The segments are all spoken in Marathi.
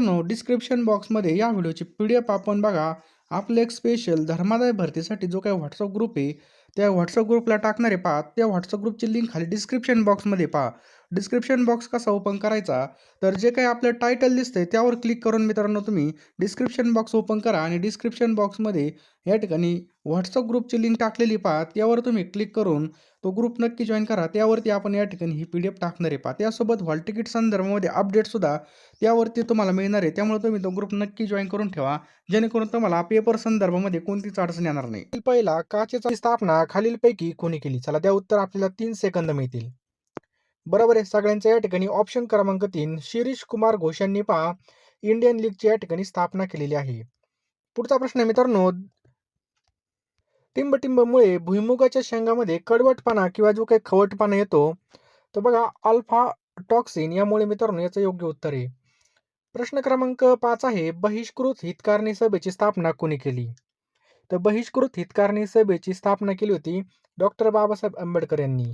मित्रांनो, डिस्क्रिप्शन बॉक्समध्ये या व्हिडिओची PDF आपण बघा. आपलं एक स्पेशल धर्मादाय भरतीसाठी जो काही WhatsApp ग्रुप आहे, त्या WhatsApp ग्रुपला टाकणार आहे पहा. त्या WhatsApp ग्रुपची लिंक खाली डिस्क्रिप्शन बॉक्समध्ये पहा. डिस्क्रिप्शन बॉक्स कसा ओपन करायचा, तर जे काही आपलं टायटल दिसतंय त्यावर क्लिक करून मित्रांनो तुम्ही डिस्क्रिप्शन बॉक्स ओपन करा आणि डिस्क्रिप्शन बॉक्समध्ये या ठिकाणी WhatsApp ग्रुपची लिंक टाकलेली पहा. त्यावर तुम्ही क्लिक करून तो ग्रुप नक्की जॉइन करा. त्यावरती आपण या ठिकाणी ही PDF टाकणार आहे पहा. त्यासोबत हॉल तिकीट संदर्भामध्ये अपडेटसुद्धा त्यावरती तुम्हाला मिळणार आहे. त्यामुळे तुम्ही तो ग्रुप नक्की जॉइन करून ठेवा, जेणेकरून तुम्हाला पेपर संदर्भामध्ये कोणतीच अडचण येणार नाही. पहिला काचेची स्थापना खालीलपैकी कोणी केली? चला त्या उत्तर आपल्याला 3 सेकंद मिळतील. बरोबर आहे. सगळ्यांच्या या ठिकाणी ऑप्शन क्रमांक 3 शिरीष कुमार घोष यांनी पहा इंडियन लीगची या ठिकाणी स्थापना केलेली आहे. पुढचा प्रश्न मित्रांनो, टिंबटिंबमुळे भुईमुगाच्या शेंगामध्ये कडवटपणा किंवा जो काही खवटपणा येतो, तर बघा अल्फा टॉक्सिन यामुळे मित्रांनो याचं योग्य उत्तर आहे. प्रश्न क्रमांक 5 आहे, बहिष्कृत हितकारणी सभेची स्थापना कोणी केली? तर बहिष्कृत हितकारणी सभेची स्थापना केली होती डॉक्टर बाबासाहेब आंबेडकर यांनी.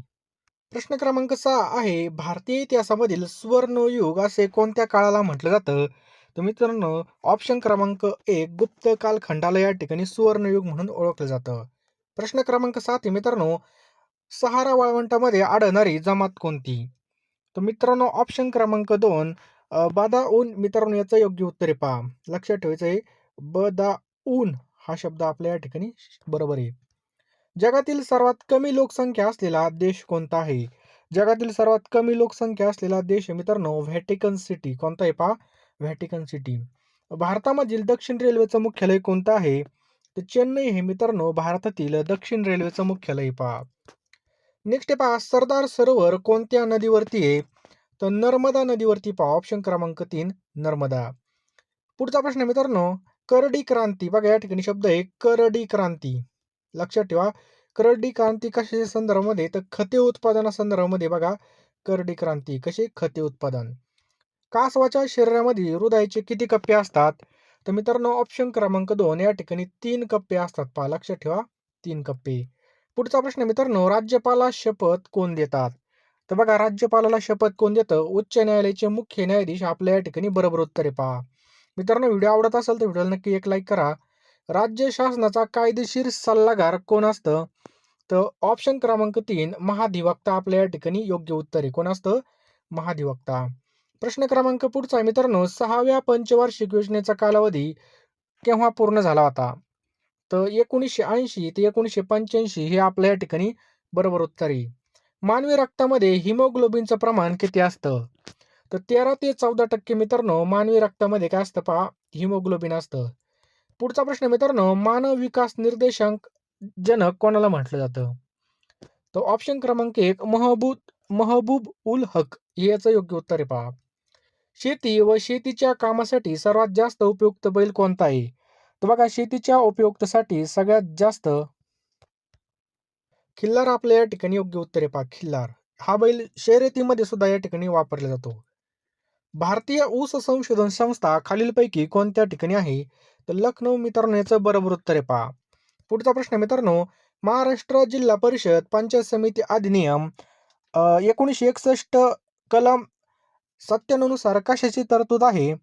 प्रश्न क्रमांक 6 आहे, भारतीय इतिहासामधील सुवर्णयुग असे कोणत्या काळाला म्हटलं जातं? तर मित्रांनो ऑप्शन क्रमांक 1 गुप्त कालखंडाला या ठिकाणी सुवर्णयुग म्हणून ओळखलं जातं. प्रश्न क्रमांक 7 आहे मित्रांनो, सहारा वाळवंटामध्ये आढळणारी जमात कोणती? तर मित्रांनो ऑप्शन क्रमांक 2 बदाऊन मित्रांनो याचं योग्य उत्तर आहे पहा. लक्षात ठेवायचं आहे, बदाऊन हा शब्द आपल्या या ठिकाणी बरोबर आहे. जगातील सर्वात कमी लोकसंख्या असलेला देश कोणता आहे? जगातील सर्वात कमी लोकसंख्या असलेला देश मित्रांनो व्हॅटिकन सिटी. कोणता आहे पहा? Vatican city. भारतामधील दक्षिण रेल्वेचं मुख्यालय कोणतं आहे? तर चेन्नई हे मित्रांनो भारतातील दक्षिण रेल्वेचं मुख्यालय पहा. नेक्स्ट आहे पहा, सरदार सरोवर कोणत्या नदीवरती आहे? तर नर्मदा नदीवरती पहा. ऑप्शन क्रमांक 3 नर्मदा. पुढचा प्रश्न मित्रांनो, करडी क्रांती बघा या ठिकाणी शब्द आहे करडी क्रांती. लक्षात ठेवा, करडी क्रांती कशाच्या संदर्भामध्ये? तर खते उत्पादना संदर्भामध्ये बघा करडी क्रांती. कशी? खते उत्पादन. कासवाच्या शरीरामध्ये हृदयाचे किती कप्पे असतात? तर मित्रांनो ऑप्शन क्रमांक 2 या ठिकाणी 3 कप्पे असतात पहा. लक्षात ठेवा 3 कप्पे. पुढचा प्रश्न मित्रांनो, राज्यपाला शपथ कोण देतात? तर बघा राज्यपालाला शपथ कोण देतं? उच्च न्यायालयाचे मुख्य न्यायाधीश आपल्या या ठिकाणी बरोबर उत्तर आहे पहा. मित्रांनो व्हिडिओ आवडत असेल तर व्हिडिओला नक्की एक लाईक करा. राज्य शासनाचा कायदेशीर सल्लागार कोण असतं? तर ऑप्शन क्रमांक 3 महाधिवक्ता आपल्या या ठिकाणी योग्य उत्तर आहे. कोण असतं? महाधिवक्ता. प्रश्न क्रमांक पुढचा आहे मित्रांनो, 6व्या पंचवार्षिक योजनेचा कालावधी केव्हा पूर्ण झाला होता? तर 1980 ते 1985 हे आपल्या या ठिकाणी बरोबर उत्तर आहे. मानवी रक्तामध्ये हिमोग्लोबिनचं प्रमाण किती असतं? तर 13 ते 14% मित्रांनो मानवी रक्तामध्ये काय असतं पहा? हिमोग्लोबिन असतं. पुढचा प्रश्न मित्रांनो, मानव विकास निर्देशांक जनक कोणाला म्हटलं जातं? तर ऑप्शन क्रमांक 1 महबूब उल हक हे याचं योग्य उत्तर आहे पहा. शेती व शेतीच्या कामासाठी सर्वात जास्त उपयुक्त बैल कोणता आहे? तर बघा शेतीच्या उपयुक्तसाठी सगळ्यात जास्त खिल्लार आपल्या या ठिकाणी योग्य उत्तर आहे पहा. खिल्लार हा बैल शर्यतीमध्ये सुद्धा या ठिकाणी वापरला जातो. भारतीय ऊस संशोधन संस्था खालीलपैकी कोणत्या ठिकाणी आहे? तर लखनौ मित्रांनो याचं बरोबर उत्तर आहे पहा. पुढचा प्रश्न मित्रांनो, महाराष्ट्र जिल्हा परिषद पंचायत समिती अधिनियम 1961 कलम 97 नुसार कशाची तरतूद आहे?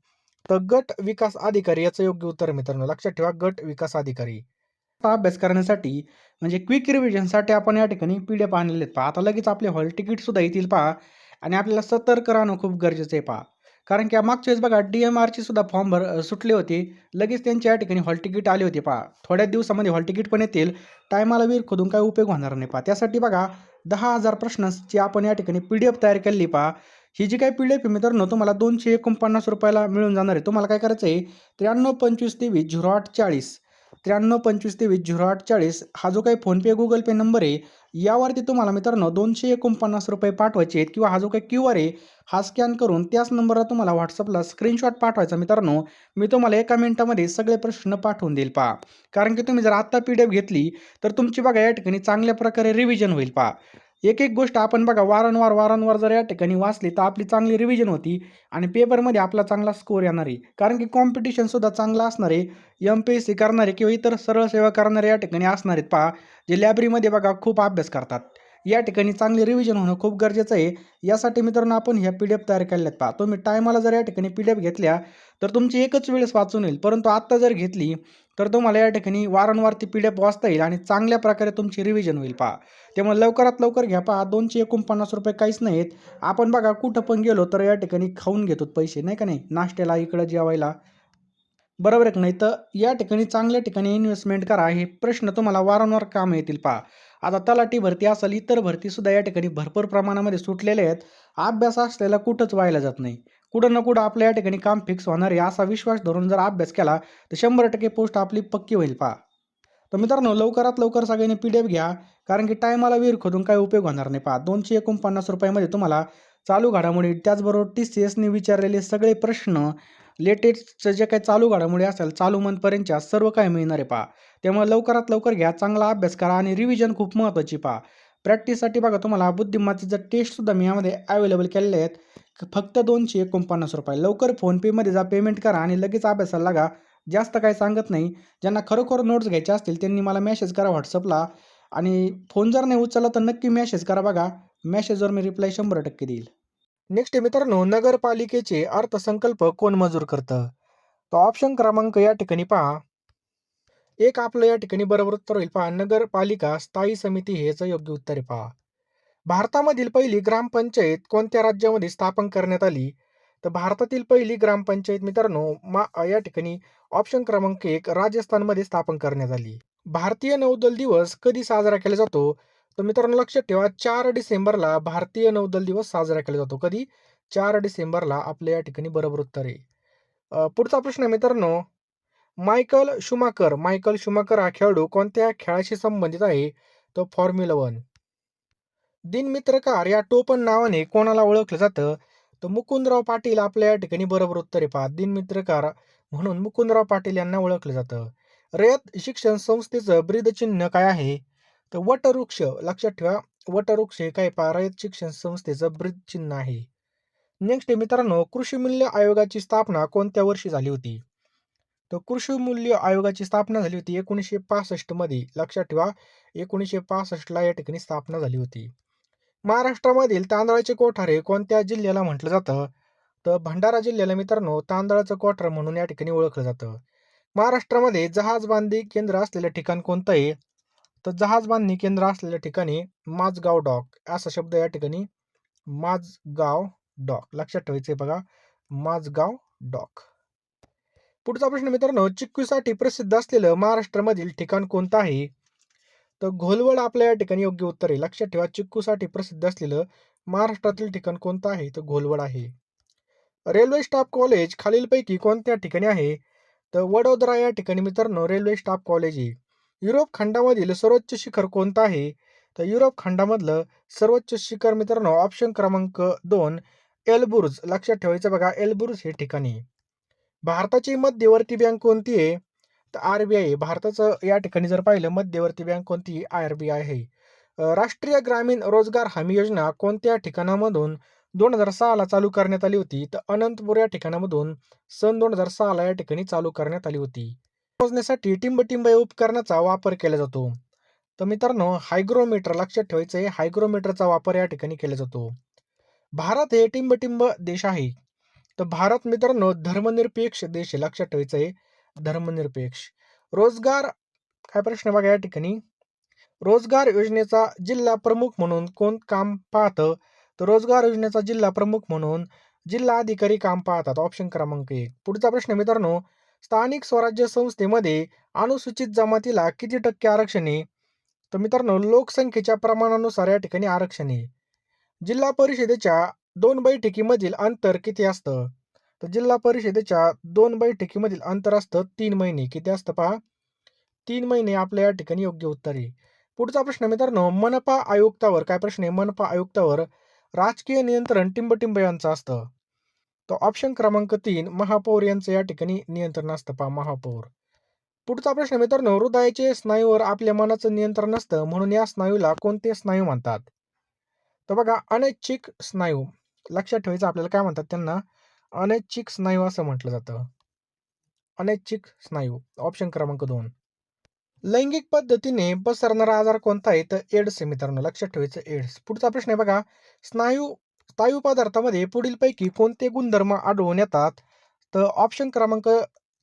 तर गट विकास अधिकारी याचं योग्य उत्तर मित्रांनो. लक्षात ठेवा गट विकास अधिकारी. अभ्यास करण्यासाठी म्हणजे क्विक रिव्हिजनसाठी आपण या ठिकाणी PDF आणलेले आहेत पहा. आता लगेच आपले हॉल तिकीट सुद्धा येतील पहा आणि आपल्याला सतर्क राहणं खूप गरजेचं आहे पहा. कारण की मागच्या वेळेस बघा DMRचे सुद्धा फॉर्म सुटले होते. लगेच त्यांच्या या ठिकाणी हॉल तिकीट आले होते पहा. थोड्या दिवसामध्ये हॉल तिकीट पण येतील. टायमाला विहीर खोदून काही उपयोग होणार नाही पहा. त्यासाठी बघा 10,000 प्रश्नांची आपण या ठिकाणी PDF तयार केली पहा. ही जी काही PDF आहे मित्रांनो तुम्हाला 249 रुपयाला मिळून जाणार आहे. तुम्हाला काय करायचं आहे, 9325230840 9325230840 हा जो काही फोनपे गुगल पे नंबर आहे यावरती तुम्हाला मित्रांनो 249 रुपये पाठवायचे आहेत, किंवा हा जो काही QR आहे हा स्कॅन करून त्याच नंबरला तुम्हाला व्हॉट्सअपला स्क्रीनशॉट पाठवायचा मित्रांनो. मी तुम्हाला 1 मिनिटामध्ये सगळे प्रश्न पाठवून देईल पहा. कारण की तुम्ही जर आत्ता PDF घेतली तर तुमची बघा या ठिकाणी चांगल्या प्रकारे रिव्हिजन होईल पहा. एक एक गोष्ट आपण बघा वारंवार जर या ठिकाणी वाचली तर आपली चांगली रिव्हिजन होती आणि पेपरमध्ये आपला चांगला स्कोर येणार आहे. कारण की कॉम्पिटिशन सुद्धा चांगला असणार आहे. MPSC करणारे किंवा इतर सरळ सेवा करणारे या ठिकाणी असणार आहेत पहा, जे लायब्ररीमध्ये बघा खूप अभ्यास करतात. या ठिकाणी चांगले रिव्हिजन होणं खूप गरजेचं आहे. यासाठी मित्रांनो आपण ह्या PDF तयार केलेल्या आहेत पहा. तुम्ही टायमाला जर या ठिकाणी PDF घेतल्या तर तुमची एकच वेळेस वाचून होईल. परंतु आत्ता जर घेतली तर तुम्हाला या ठिकाणी वारंवार ती PDF वाचता येईल आणि चांगल्या प्रकारे तुमची रिव्हिजन होईल पहा. त्यामुळे लवकरात लवकर घ्या पहा. ₹249 काहीच नाहीत. आपण बघा कुठं पण गेलो तर या ठिकाणी खाऊन घेतो पैसे नाही का नाही? नाश्त्याला, इकडं जेवायला. बरोबर आहे की नाही? तर या ठिकाणी चांगल्या ठिकाणी इन्व्हेस्टमेंट करा. हे प्रश्न तुम्हाला वारंवार कामी येतील पहा. आता तलाठी भरती असेल, इतर भरतीसुद्धा या ठिकाणी भरपूर प्रमाणामध्ये सुटलेले आहेत. अभ्यास असलेला कुठंच वाया जात नाही. कुठं ना कुठं आपल्या या ठिकाणी काम फिक्स होणार आहे असा विश्वास धरून जर अभ्यास केला तर 100% पोस्ट आपली पक्की होईल पहा. तर मित्रांनो लवकरात लवकर सगळ्यांनी PDF घ्या. कारण की टायमाला विहीर खोदून काही उपयोग होणार नाही पहा. ₹249 मध्ये तुम्हाला चालू घडामोडी त्याचबरोबर TCSने विचारलेले सगळे प्रश्न, लेटेस्टचं जे काही चालू घडामोडी असेल, चालू मंथपर्यंतच्या सर्व काही मिळणार आहे पहा. त्यामुळे लवकरात लवकर घ्या, चांगला अभ्यास करा आणि रिव्हिजन खूप महत्त्वाची पहा. प्रॅक्टिससाठी बघा तुम्हाला बुद्धिमत्तेचा टेस्टसुद्धा मी यामध्ये अवेलेबल केलेले आहेत. फक्त ₹249 लवकर फोनपेमध्ये जा, पेमेंट करा आणि लगेच अभ्यासाला लागा. जास्त काही सांगत नाही. ज्यांना खरोखर नोट्स घ्यायच्या असतील त्यांनी मला मेसेज करा WhatsAppला आणि फोन जर नाही उचलला तर नक्की मेसेज करा बघा. मेसेजवर मी रिप्लाय 100% देईल. नेक्स्ट आहे मित्रांनो, नगरपालिकेचे अर्थसंकल्प कोण मंजूर करतं? तर ऑप्शन क्रमांक या ठिकाणी पहा. एक आपलं या ठिकाणी बरोबर उत्तर होईल पहा. नगरपालिका स्थायी समिती हे याचं योग्य उत्तर आहे पहा. भारतामधील पहिली ग्रामपंचायत कोणत्या राज्यामध्ये स्थापन करण्यात आली? तर भारतातील पहिली ग्रामपंचायत मित्रांनो या ठिकाणी ऑप्शन क्रमांक 1 राजस्थानमध्ये स्थापन करण्यात आली. भारतीय नौदल दिवस कधी साजरा केला जातो? तर मित्रांनो लक्षात ठेवा 4 डिसेंबरला भारतीय नौदल दिवस साजरा केला जातो. कधी? 4 डिसेंबरला आपल्या या ठिकाणी बरोबर उत्तर आहे. पुढचा प्रश्न आहे मित्रांनो, मायकल शुमाकर हा खेळाडू कोणत्या खेळाशी संबंधित आहे? तो फॉर्म्युला 1. दिनमित्रकार या टोपण नावाने कोणाला ओळखलं जातं? तर मुकुंदराव पाटील आपल्या या ठिकाणी बरोबर उत्तर आहे पहा. दिनमित्रकार म्हणून मुकुंदराव पाटील यांना ओळखलं जातं. रयत शिक्षण संस्थेचं ब्रीदचिन्ह काय आहे? तर वटवृक्ष. लक्षात ठेवा वटवृक्ष हे काय पहा रयत शिक्षण संस्थेचं ब्रीदचिन्ह आहे. नेक्स्ट आहे मित्रांनो, कृषी मूल्य आयोगाची स्थापना कोणत्या वर्षी झाली होती? तर कृषी मूल्य आयोगाची स्थापना झाली होती 1965 मध्ये. लक्षात ठेवा 1965ला या ठिकाणी स्थापना झाली होती. महाराष्ट्रामधील तांदळाचे कोठार कोणत्या जिल्ह्याला म्हटलं जातं? तर भंडारा जिल्ह्याला मित्रांनो तांदळाचं कोठार म्हणून या ठिकाणी ओळखलं जातं. महाराष्ट्रामध्ये जहाज बांधणी केंद्र असलेलं ठिकाण कोणतं आहे? तर जहाज बांधणी केंद्र असलेल्या ठिकाणी माझगाव डॉक असा शब्द या ठिकाणी माझगाव डॉक लक्षात ठेवायचं बघा. माझगाव डॉक. पुढचा प्रश्न मित्रांनो, चिक्कूसाठी प्रसिद्ध असलेलं महाराष्ट्रामधील ठिकाण कोणतं आहे? तर घोलवड आपल्या या ठिकाणी योग्य उत्तर आहे. लक्षात ठेवा चिक्कूसाठी प्रसिद्ध असलेलं महाराष्ट्रातील ठिकाण कोणतं आहे? तर घोलवड आहे. रेल्वे स्टाफ कॉलेज खालीलपैकी कोणत्या ठिकाणी आहे? तर वडोदरा या ठिकाणी मित्रांनो रेल्वे स्टाफ कॉलेज आहे. युरोप खंडामधील सर्वोच्च शिखर कोणतं आहे? तर युरोप खंडामधलं सर्वोच्च शिखर मित्रांनो ऑप्शन क्रमांक 2 एलबुर्ज. लक्षात ठेवायचं बघा एलबुर्ज हे ठिकाण आहे. भारताची मध्यवर्ती बँक कोणती आहे? तर RBI आहे. भारताचं या ठिकाणी जर पाहिलं मध्यवर्ती बँक कोणती? RBI आहे. राष्ट्रीय ग्रामीण रोजगार हमी योजना कोणत्या ठिकाणामधून 2006ला चालू करण्यात आली होती? तर अनंतपूर या ठिकाणामधून सन 2006ला या ठिकाणी चालू करण्यात आली होती. मोजण्यासाठी टिंबटिंब या उपकरणाचा वापर केला जातो. तर मित्रांनो हायग्रोमीटर लक्षात ठेवायचं आहे. हायग्रोमीटरचा वापर या ठिकाणी केला जातो. भारत हे टिंबटिंब देश आहे. तर भारत मित्रांनो धर्मनिरपेक्ष देश आहे. लक्षात ठेवायचं आहे धर्मनिरपेक्ष. रोजगार काय प्रश्न बघा या ठिकाणी. रोजगार योजनेचा जिल्हा प्रमुख म्हणून कोण काम पाहतं? तर रोजगार योजनेचा जिल्हा प्रमुख म्हणून जिल्हा अधिकारी काम पाहतात. ऑप्शन क्रमांक 1. पुढचा प्रश्न मित्रांनो, स्थानिक स्वराज्य संस्थेमध्ये अनुसूचित जमातीला किती टक्के आरक्षण आहे? तर मित्रांनो लोकसंख्येच्या प्रमाणानुसार या ठिकाणी आरक्षण आहे. जिल्हा परिषदेच्या 2 बैठकीमधील अंतर किती असतं? तर जिल्हा परिषदेच्या 2 बैठकीमधील अंतर असतं 3 महिने. किती असतं पहा? 3 महिने आपल्या या ठिकाणी योग्य उत्तर आहे. पुढचा प्रश्न मित्रांनो, मनपा आयुक्तावर काय प्रश्न आहे? मनपा आयुक्तावर राजकीय नियंत्रण टिंबटिंब यांचं असतं. तर ऑप्शन क्रमांक 3 महापौर यांचं या ठिकाणी नियंत्रण असतं पहा महापौर. पुढचा प्रश्न मित्रांनो, हृदयाचे स्नायूवर आपल्या मनाचं नियंत्रण असतं म्हणून या स्नायूला कोणते स्नायू म्हणतात? तर बघा अनैच्छिक स्नायू. लक्षात ठेवायचं आपल्याला काय म्हणतात त्यांना? अनैच्छिक स्नायू असं म्हटलं जातं. अनैच्छिक स्नायू. ऑप्शन क्रमांक 2. लैंगिक पद्धतीने पसरणारा आजार कोणता आहे? तर एड्स आहे मित्रांनो, लक्षात ठेवायचं एड्स. पुढचा प्रश्न आहे बघा, स्नायू पदार्थामध्ये पुढीलपैकी कोणते गुणधर्म आढळून येतात? तर ऑप्शन क्रमांक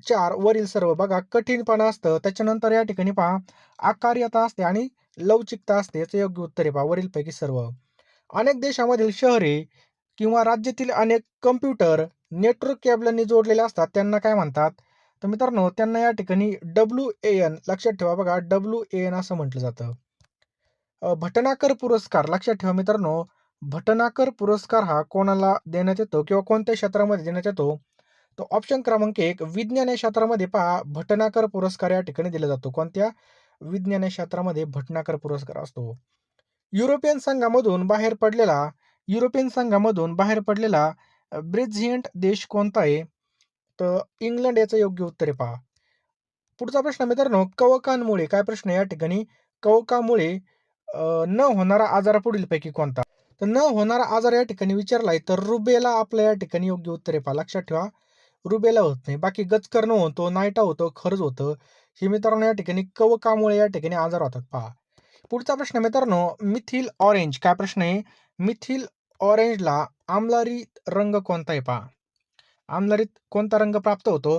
4 वरील सर्व. बघा, कठीणपणा असतं, त्याच्यानंतर या ठिकाणी पहा आकार्यता असते आणि लवचिकता असते. याचं योग्य उत्तर आहे पहा वरीलपैकी सर्व. अनेक देशामधील शहरे किंवा राज्यातील अनेक कॉम्प्युटर नेटवर्क केबलनी जोडलेले असतात, त्यांना काय म्हणतात? तर मित्रांनो, त्यांना या ठिकाणी WAN, लक्षात ठेवा बघा, WAN असं म्हटलं जातं. भटनागर पुरस्कार लक्षात ठेवा मित्रांनो, भटनागर पुरस्कार हा कोणाला देण्यात येतो किंवा कोणत्या क्षेत्रामध्ये देण्यात येतो? तर ऑप्शन क्रमांक 1 विज्ञान या क्षेत्रामध्ये पहा भटनागर पुरस्कार या ठिकाणी दिला जातो. कोणत्या? विज्ञान या क्षेत्रामध्ये भटनागर पुरस्कार असतो. युरोपियन संघामधून बाहेर पडलेला युरोपियन संघामधून बाहेर पडलेला ब्रेक्झिट देश कोणता आहे? तर इंग्लंड याचं योग्य उत्तर आहे पहा. पुढचा प्रश्न मित्रांनो, कवकांमुळे काय प्रश्न आहे या ठिकाणी? कवकामुळे न होणारा आजार पुढीलपैकी कोणता? तर न होणारा आजार या ठिकाणी विचारलाय तर रुबेला आपल्या या ठिकाणी योग्य उत्तर आहे पहा. लक्षात ठेवा, रुबेला होत नाही. बाकी गचकर्ण होतो, नायटा होतो, खर्ज होतं. हे मित्रांनो या ठिकाणी कवकामुळे या ठिकाणी आजार होतात पहा. पुढचा प्रश्न मित्रांनो, मिथिल ऑरेंज काय प्रश्न आहे? मिथिल ऑरेंजला आम्लरीत रंग कोणता आहे पहा. आम्लरीत कोणता रंग प्राप्त होतो?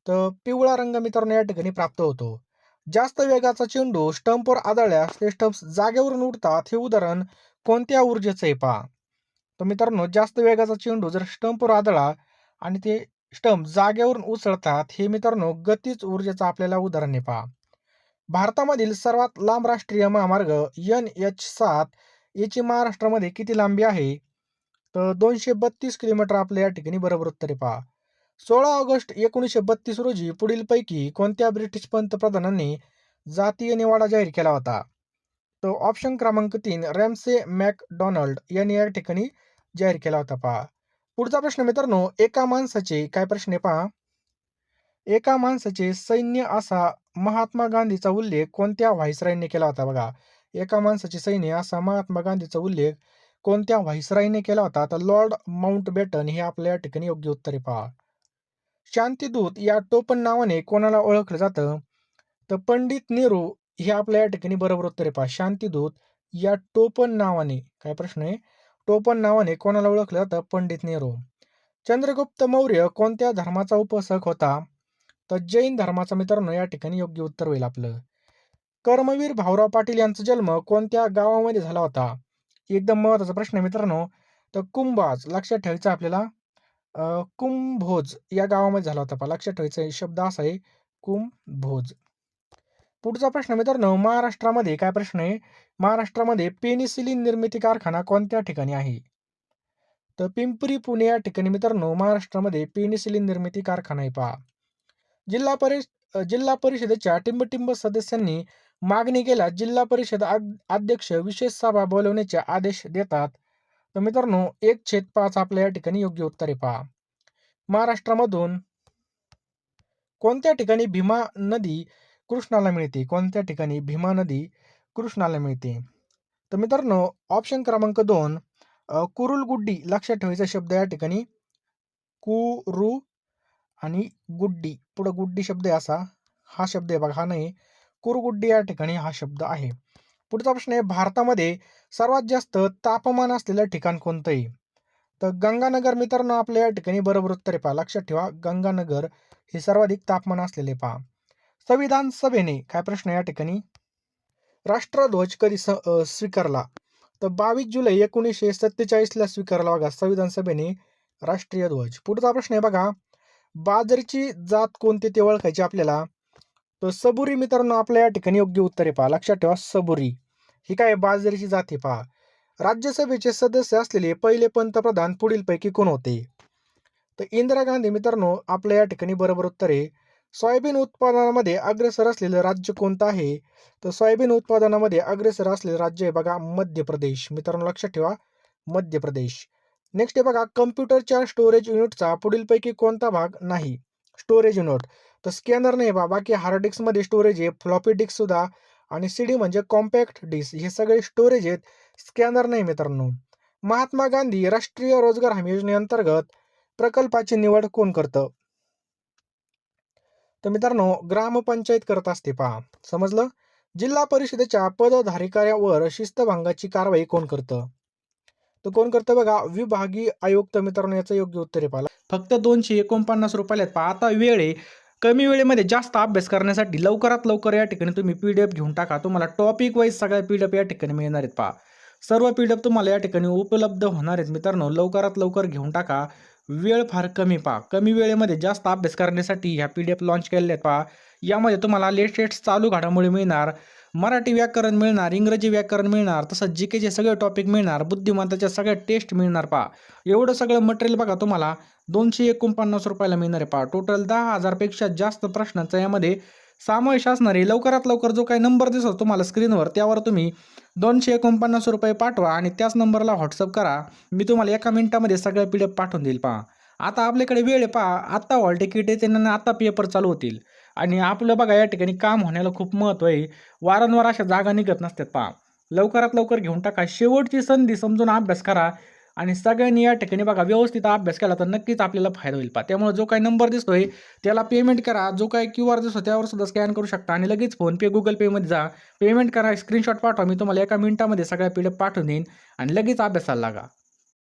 तर पिवळा रंग मित्रांनो या ठिकाणी प्राप्त होतो. जास्त वेगाचा चेंडू स्टंपवर आदळल्यास ते स्टंप्स जागेवरून उडतात. हे उदाहरण कोणत्या ऊर्जेचं आहे पहा. तर मित्रांनो, जास्त वेगाचा चेंडू जर स्टंपवर आदळला आणि ते स्टंप जागेवरून उसळतात, हे मित्रांनो गतिज ऊर्जेचं आपल्याला उदाहरण आहे पहा. भारतामधील सर्वात लांब राष्ट्रीय महामार्ग NH7 याची महाराष्ट्रामध्ये किती लांबी आहे? तर 232 किलोमीटर आपल्या या ठिकाणी बरोबर उत्तर आहे पहा. 16 ऑगस्ट 1932 रोजी पुढीलपैकी कोणत्या ब्रिटिश पंतप्रधानांनी जातीय निवाडा जाहीर केला होता? तो ऑप्शन क्रमांक 3 रॅमसे मॅकडॉनल्ड यांनी या ठिकाणी जाहीर केला होता पहा. पुढचा प्रश्न मित्रांनो, एका माणसाचे काय प्रश्न आहे पहा. एका माणसाचे सैन्य असा महात्मा गांधीचा उल्लेख कोणत्या व्हाईसरायने केला होता बघा. एका माणसाचे सैन्य असा महात्मा गांधीचा उल्लेख कोणत्या व्हाईसरायने केला होता? तर लॉर्ड माउंटबॅटन हे आपल्या या ठिकाणी योग्य उत्तर आहे पहा. शांतिदूत या टोपण नावाने कोणाला ओळखलं जातं? तर पंडित नेहरू हे आपल्या या ठिकाणी बरोबर उत्तर आहे पहा. शांतिदूत या टोपण नावाने, काय प्रश्न आहे? टोपण नावाने कोणाला ओळखलं जातं? पंडित नेहरू. चंद्रगुप्त मौर्य कोणत्या धर्माचा उपासक होता? तर जैन धर्माचा मित्रांनो या ठिकाणी योग्य उत्तर होईल आपलं. कर्मवीर भाऊराव पाटील यांचा जन्म कोणत्या गावामध्ये झाला होता? एकदम महत्त्वाचा प्रश्न आहे मित्रांनो. तर कुंभाज लक्षात ठेवायचं आपल्याला. कुंभोज या गावामध्ये झाला होता पहा. लक्षात ठेवायचा शब्द असा आहे, कुंभोज. पुढचा प्रश्न मित्रांनो, महाराष्ट्रामध्ये काय प्रश्न आहे? महाराष्ट्रामध्ये पेनिसिलिन निर्मिती कारखाना कोणत्या ठिकाणी आहे? तर पिंपरी पुणे या ठिकाणी मित्रांनो महाराष्ट्रामध्ये पेनिसिलिन निर्मिती कारखाना आहे पहा. जिल्हा परिषदेच्या टिंब सदस्यांनी मागणी केल्यास जिल्हा परिषद अध्यक्ष विशेष सभा बोलवण्याचे आदेश देतात. तर मित्रांनो 1/5 आपल्या या ठिकाणी योग्य उत्तर आहे पहा. महाराष्ट्रामधून कोणत्या ठिकाणी भीमा नदी कृष्णाला मिळते? कोणत्या ठिकाणी भीमा नदी कृष्णाला मिळते? तर मित्रांनो ऑप्शन क्रमांक 2 कुरुलगुड्डी लक्षात ठेवायचा शब्द या ठिकाणी कुरु आणि गुड्डी, पुढे गुड्डी शब्द आहे असा, हा शब्द आहे बघा, हा नाही. कुरगुड्डी या ठिकाणी हा शब्द आहे. पुढचा प्रश्न आहे, भारतामध्ये सर्वात जास्त तापमान असलेलं ठिकाण कोणतं आहे? तर गंगानगर मित्रांनो आपल्या या ठिकाणी बरोबर उत्तर आहे पहा. लक्षात ठेवा, गंगानगर हे सर्वाधिक तापमान असलेले पहा. संविधान सभेने काय प्रश्न आहे या ठिकाणी? राष्ट्रध्वज कधी स्वीकारला? तर 22 जुलै 1947ला स्वीकारला बघा संविधान सभेने राष्ट्रीय ध्वज. पुढचा प्रश्न आहे बघा, बाजरीची जात कोणती ते ओळखायची आपल्याला? तर सबुरी मित्रांनो आपल्या या ठिकाणी योग्य उत्तर आहे पहा. लक्षात ठेवा, सबुरी ही काय बाजरीची जात आहे पहा. राज्यसभेचे सदस्य असलेले पहिले पंतप्रधान पुढीलपैकी कोण होते? तर इंदिरा गांधी मित्रांनो आपल्या या ठिकाणी बरोबर उत्तर आहे. सोयाबीन उत्पादनामध्ये अग्रेसर असलेलं राज्य कोणतं आहे? तर सोयाबीन उत्पादनामध्ये अग्रेसर असलेलं राज्य आहे बघा मध्य प्रदेश. मित्रांनो लक्षात ठेवा, मध्य प्रदेश. नेक्स्ट आहे बघा, कम्प्युटरच्या स्टोरेज युनिटचा पुढीलपैकी कोणता भाग नाही? स्टोरेज युनिट तर स्कॅनर नाही बा, बाकी हार्ड डिस्कमध्ये स्टोरेज आहे, फ्लॉपी डिस्क सुद्धा, आणि CD म्हणजे कॉम्पॅक्ट डिस्क, हे सगळे स्टोरेज आहेत, स्कॅनर नाही मित्रांनो. महात्मा गांधी राष्ट्रीय रोजगार हमी योजनेअंतर्गत प्रकल्पाची निवड कोण करतं? तर मित्रांनो ग्रामपंचायत करत असते पहा. समजलं? जिल्हा परिषदेच्या पदधारकावर शिस्तभंगाची कारवाई कोण करतं? तर कोण करतं बघा, विभागीय आयुक्त. मित्रांनो याचं योग्य उत्तर आहे पहा. फक्त 249 रुपयाला आहेत पहा. आता वेळ आहे. कमी वेळेमध्ये जास्त अभ्यास करण्यासाठी लवकरात लवकर या ठिकाणी तुम्ही PDF घेऊन टाका. तुम्हाला टॉपिक वाईज सगळ्या PDF या ठिकाणी मिळणार आहेत पहा. सर्व PDF तुम्हाला या ठिकाणी उपलब्ध होणार आहेत मित्रांनो. लवकरात लवकर घेऊन टाका. वेळ फार कमी पहा. कमी वेळेमध्ये जास्त अभ्यास करण्यासाठी ह्या PDF लॉन्च केलेल्या आहेत पहा. यामध्ये तुम्हाला लेटेस्ट चालू घडामोडी मिळणार, मराठी व्याकरण मिळणार, इंग्रजी व्याकरण मिळणार, तसंच GKचे सगळे टॉपिक मिळणार, बुद्धिमत्ताच्या सगळ्या टेस्ट मिळणार पहा. एवढं सगळं मटेरियल बघा तुम्हाला 249 रुपयाला मिळणार आहे पहा. टोटल 10,000 पेक्षा जास्त प्रश्नांचा यामध्ये समावेश असणार आहे. लवकरात लवकर जो काही नंबर दिसतो तुम्हाला स्क्रीनवर त्यावर तुम्ही 249 रुपये पाठवा आणि त्याच नंबरला व्हॉट्सअप करा. मी तुम्हाला एका मिनिटामध्ये सगळ्या PDF पाठवून देईल पहा. आता आपल्याकडे वेळ आहे पहा. आत्ता हॉल तिकीट येते आणि आता पेपर चालू होतील आणि आपलं बघा या ठिकाणी काम होण्याला खूप महत्त्व आहे. वारंवार अशा जागा निघत नसतात पहा. लवकरात लवकर घेऊन टाका. शेवटची संधी समजून अभ्यास करा आणि सगळ्यांनी या ठिकाणी बघा व्यवस्थित अभ्यास केला तर नक्कीच आपल्याला फायदा होईल पहा. त्यामुळे जो काही नंबर दिसतोय त्याला पेमेंट करा. जो काही QR दिसतो त्यावर सुद्धा स्कॅन करू शकता आणि लगेच फोनपे, Google Payमध्ये जा, पेमेंट करा, स्क्रीनशॉट पाठवा. मी तुम्हाला एका मिनिटामध्ये सगळ्या PDF पाठवून देईन आणि लगेच अभ्यासाला लागा.